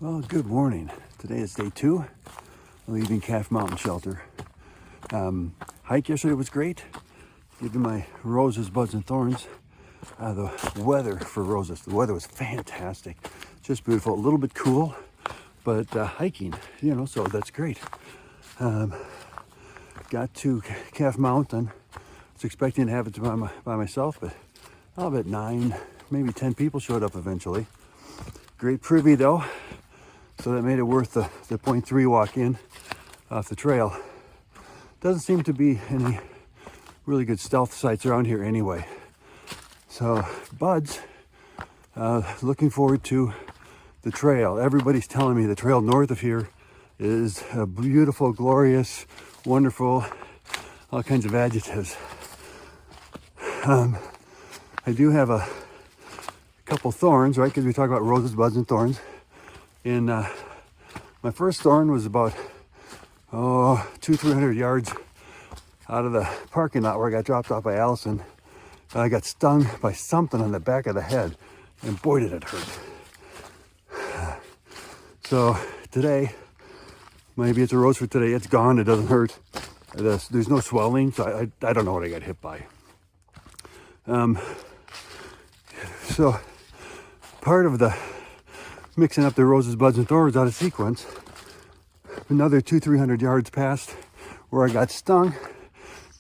Well, good morning. Today is day 2, leaving Calf Mountain Shelter. Hike yesterday was great. Given my roses, buds, and thorns. The weather for roses, the weather was fantastic. Just beautiful, a little bit cool, but hiking, so that's great. Got to Calf Mountain. I was expecting to have it by myself, but about 9, maybe 10 people showed up eventually. Great privy though. So that made it worth the 0.3 walk in off the trail. Doesn't seem to be any really good stealth sites around here anyway. So buds, looking forward to the trail. Everybody's telling me the trail north of here is beautiful, glorious, wonderful, all kinds of adjectives. I do have a couple thorns, right? Because we talk about roses, buds, and thorns. And my first thorn was about 200-300 yards out of the parking lot where I got dropped off by Allison. I got stung by something on the back of the head, and boy did it hurt. So today, maybe it's a rose for today. It's gone. It doesn't hurt. There's no swelling, so I don't know what I got hit by. So part of the mixing up the roses, buds, and thorns out of sequence, another 200-300 yards past where I got stung,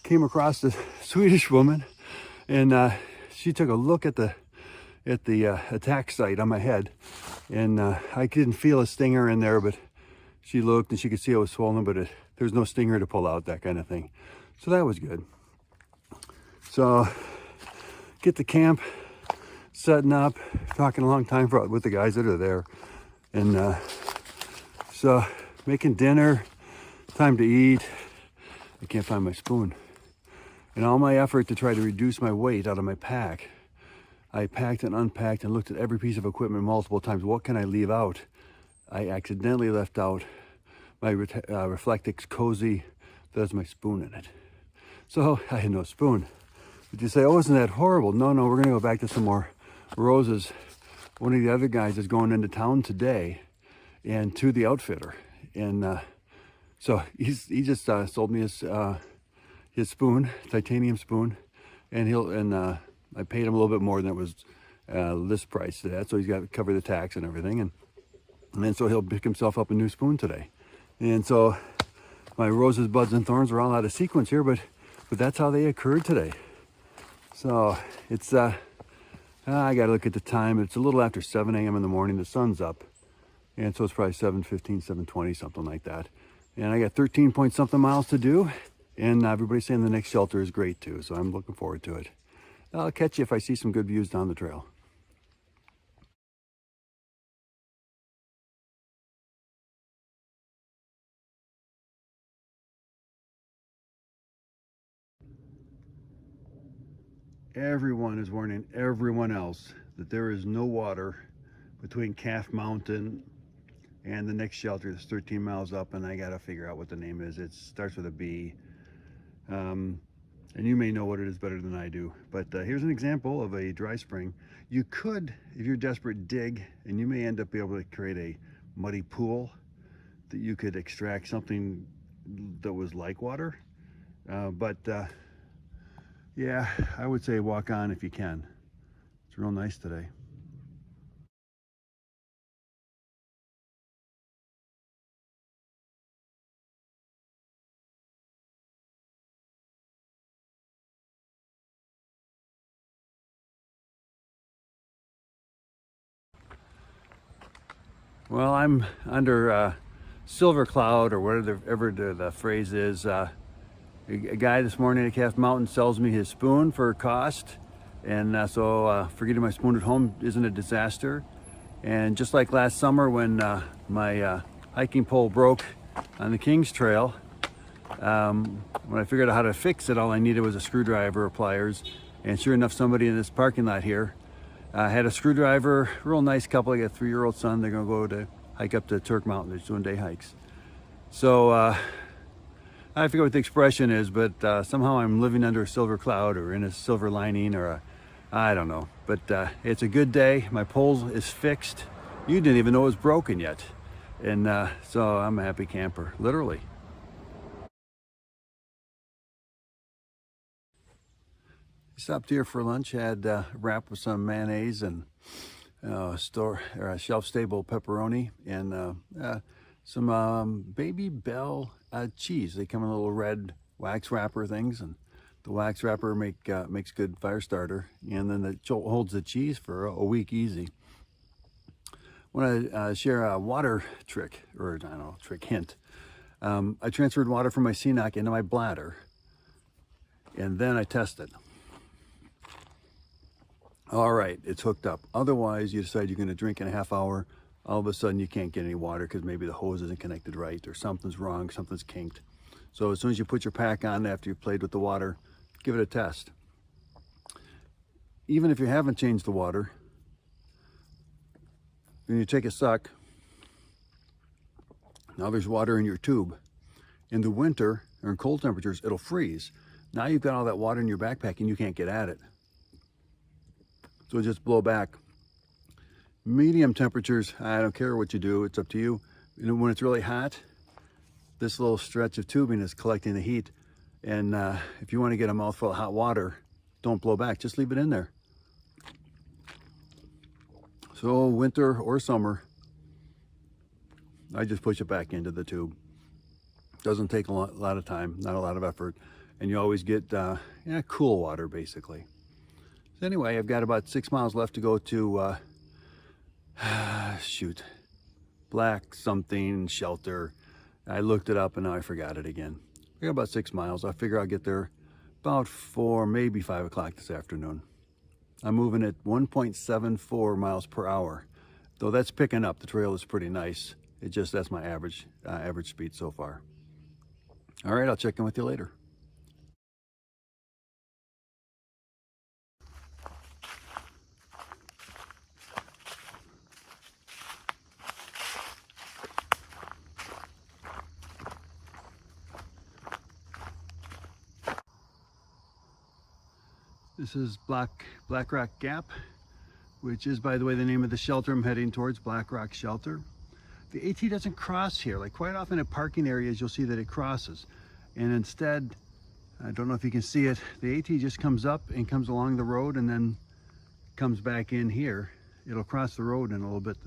came across this Swedish woman, and she took a look at the attack site on my head, and I didn't feel a stinger in there, but she looked and she could see it was swollen, but there's no stinger to pull out, that kind of thing. So that was good. So get to camp, setting up, talking a long time with the guys that are there, and so making dinner, time to eat. I can't find my spoon. In all my effort to try to reduce my weight out of my pack, I packed and unpacked and looked at every piece of equipment multiple times. What can I leave out? I accidentally left out my Reflectix Cozy that has my spoon in it. So I had no spoon. But you say, oh, isn't that horrible? No, we're gonna go back to some more roses. One of the other guys is going into town today and to the outfitter. And so he just sold me his spoon, titanium spoon, and I paid him a little bit more than it was list price to that. So he's got to cover the tax and everything. And then so he'll pick himself up a new spoon today. And so my roses, buds, and thorns are all out of sequence here, but that's how they occurred today. So it's, I got to look at the time. It's a little after 7 a.m. in the morning. The sun's up. And so it's probably 7:15, 7:20, something like that. And I got 13 point something miles to do. And everybody's saying the next shelter is great too. So I'm looking forward to it. I'll catch you if I see some good views down the trail. Everyone is warning everyone else that there is no water between Calf Mountain and the next shelter that's 13 miles up, and I gotta figure out what the name is. It starts with a B. And you may know what it is better than I do. But here's an example of a dry spring. You could, if you're desperate, dig, and you may end up being able to create a muddy pool that you could extract something that was like water. Yeah, I would say walk on if you can. It's real nice today. Well, I'm under silver cloud, or whatever the phrase is. A guy this morning at Calf Mountain sells me his spoon for cost, and so forgetting my spoon at home isn't a disaster. And just like last summer when my hiking pole broke on the King's Trail, when I figured out how to fix it, all I needed was a screwdriver or pliers. And sure enough, somebody in this parking lot here had a screwdriver. Real nice couple. I got a 3-year-old son. They're gonna go to hike up to Turk Mountain. They're doing day hikes. So I forget what the expression is, but somehow I'm living under a silver cloud or in a silver lining, or I don't know. But it's a good day. My pole is fixed. You didn't even know it was broken yet. And so I'm a happy camper, literally. Stopped here for lunch, had a wrap with some mayonnaise and shelf-stable pepperoni and some Baby Bell cheese. They come in little red wax wrapper things, and the wax wrapper makes good fire starter, and then it holds the cheese for a week easy. I want to share a water trick, or I don't know, trick hint. I transferred water from my CNOC into my bladder, and then I tested. All right, it's hooked up. Otherwise, you decide you're going to drink in a half hour. All of a sudden, you can't get any water because maybe the hose isn't connected right, or something's wrong, something's kinked. So as soon as you put your pack on after you've played with the water, give it a test. Even if you haven't changed the water, when you take a suck, now there's water in your tube. In the winter, or in cold temperatures, it'll freeze. Now you've got all that water in your backpack and you can't get at it. So just blow back. Medium temperatures, I don't care what you do, it's up to you. And when it's really hot, this little stretch of tubing is collecting the heat. And if you want to get a mouthful of hot water, don't blow back, just leave it in there. So winter or summer, I just push it back into the tube. Doesn't take a lot of time, not a lot of effort. And you always get cool water, basically. So anyway, I've got about 6 miles left to go to, Black something shelter. I looked it up and now I forgot it again. I got about 6 miles. I figure I'll get there about 4, maybe 5 o'clock this afternoon. I'm moving at 1.74 miles per hour. Though that's picking up. The trail is pretty nice. That's my average speed so far. All right, I'll check in with you later. This is Blackrock Gap, which is, by the way, the name of the shelter I'm heading towards, Blackrock Shelter. The AT doesn't cross here. Like quite often at parking areas, you'll see that it crosses. And instead, I don't know if you can see it, the AT just comes up and comes along the road and then comes back in here. It'll cross the road in a little bit.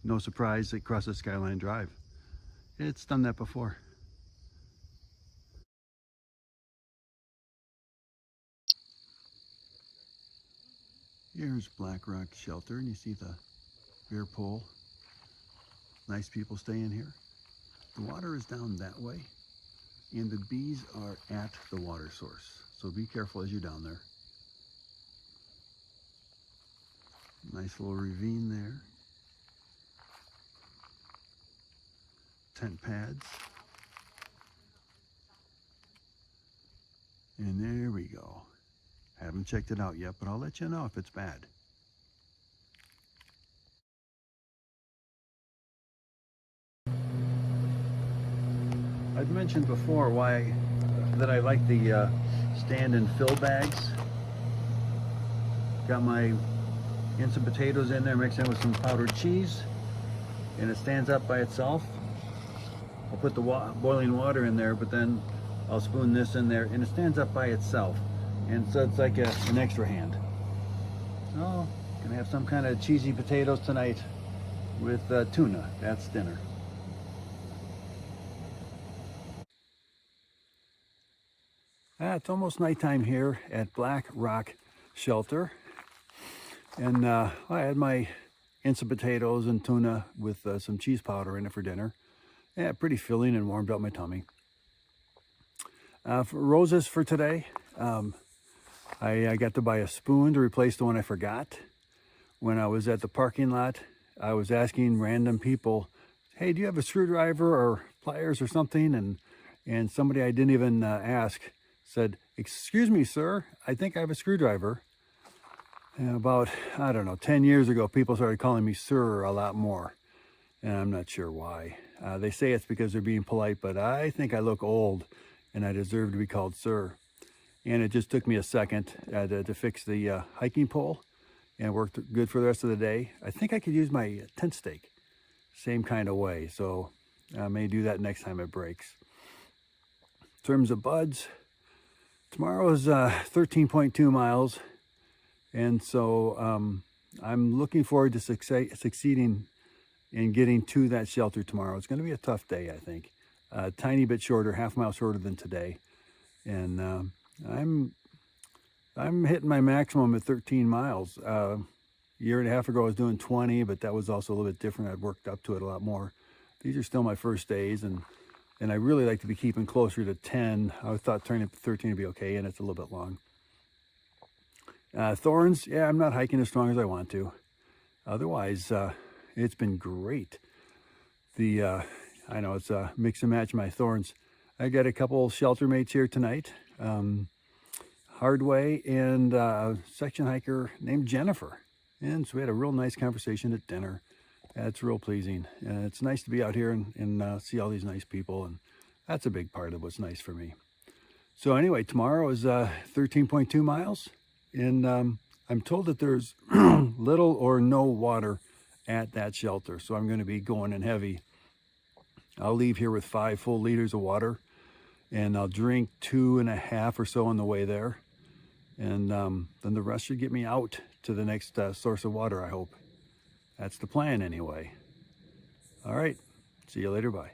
No surprise, it crosses Skyline Drive. It's done that before. Here's Blackrock Shelter, and you see the bear pole. Nice people stay in here. The water is down that way, and the bees are at the water source. So be careful as you're down there. Nice little ravine there. Tent pads. And there we go. Haven't checked it out yet, but I'll let you know if it's bad. I've mentioned before that I like the stand and fill bags. Got my instant potatoes in there mixed in with some powdered cheese, and it stands up by itself. I'll put the boiling water in there, but then I'll spoon this in there and it stands up by itself. And so it's like an extra hand. So, gonna have some kind of cheesy potatoes tonight with tuna. That's dinner. It's almost nighttime here at Blackrock Shelter. And I had my instant potatoes and tuna with some cheese powder in it for dinner. Yeah, pretty filling and warmed up my tummy. For roses for today, I got to buy a spoon to replace the one I forgot. When I was at the parking lot, I was asking random people, hey, do you have a screwdriver or pliers or something? And somebody I didn't even ask said, excuse me, sir, I think I have a screwdriver. And about, 10 years ago, people started calling me sir a lot more. And I'm not sure why. They say it's because they're being polite, but I think I look old and I deserve to be called sir. And it just took me a second to fix the hiking pole. and worked good for the rest of the day. I think I could use my tent stake same kind of way, so I may do that next time it breaks. In terms of buds, tomorrow is 13.2 miles, and so I'm looking forward to succeeding in getting to that shelter tomorrow. It's going to be a tough day, I think. A tiny bit shorter, half a mile shorter than today, and I'm hitting my maximum at 13 miles. A year and a half ago, I was doing 20, but that was also a little bit different. I'd worked up to it a lot more. These are still my first days, and I really like to be keeping closer to 10. I thought turning up to 13 would be okay, and it's a little bit long. Thorns, yeah, I'm not hiking as strong as I want to. Otherwise, it's been great. I know it's a mix and match my thorns. I got a couple shelter mates here tonight. Hardway and a section hiker named Jennifer. And so we had a real nice conversation at dinner. That's real pleasing. And it's nice to be out here and see all these nice people. And that's a big part of what's nice for me. So anyway, tomorrow is 13.2 miles. And I'm told that there's little or no water at that shelter. So I'm going to be going in heavy. I'll leave here with 5 full liters of water. And I'll drink 2.5 or so on the way there. And then the rest should get me out to the next source of water, I hope. That's the plan anyway. All right. See you later. Bye.